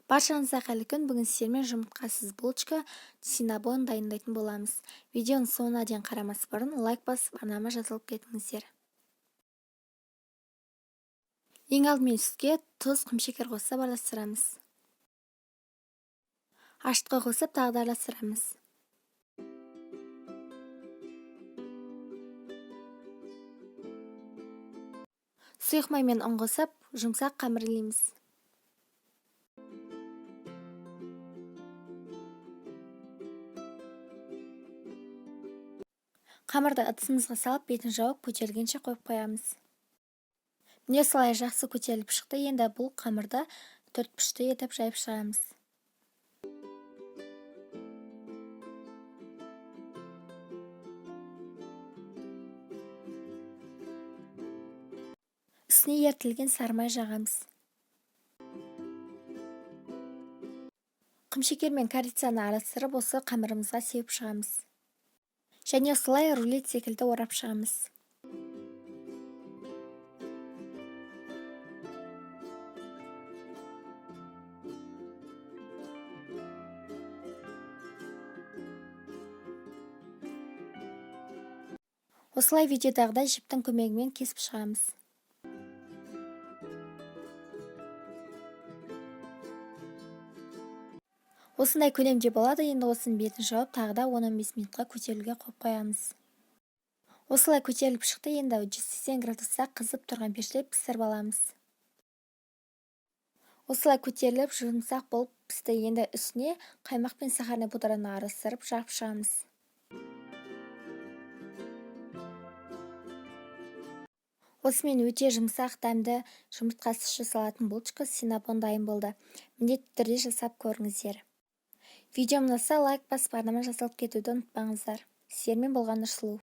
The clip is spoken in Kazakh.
Баршаңызға қайырлы күн. Бүгін сіздермен жұмыртқасыз булочка синнабон дайындайтын боламыз. Видеоның соңына дейін қарамас бұрын лайк басып, арнама жазылып кетіңіздер. Ең алдымен сүтке тұз, құмшекер қосып араластырамыз. Ашытқы қосып тағы да араластырамыз. Сұйық май мен ұн қосып, жұмсақ қамырлаймыз. Қамырды ыдысымызға салып, бетін жауып, көтерілгенше қойып қоямыз. Міне солай жақсы көтеріліп шықты. Енді бұл қамырды төртбұрышты етіп жайып шығарамыз. Үстіне ерітілген сары май жағамыз. Құмшекер мен корицаны араластырып, осы қамырымызға сеуіп шығамыз. Және осылай рулет секілді орап шығамыз. Осылай видеодағыдай жіптің көмегімен кесіп шығамыз. Осындай көлемде болады. Енді осының бетін жауып, тағы да 10-15 минутқа көтерілуге қойып қоямыз. Осылай көтеріліп шықты. Енді 180 градуста қызып тұрған пеште пісіріп аламыз. Осылай көтеріліп жұмсақ болып пісті. Енді үстіне қаймақ пен сахарный пудраны араластырып жағып шығамыз. Осымен өте жұмсақ, дәмді жұмыртқасыз жасалатын булочка синнабон дайын болды. Міндетті түрде жасап көріңіздер. Видеом ұнаса лайк басып, арнама жазылып кетуді ұмытпаңыздар. Сіздермен болған Нұрсұлу.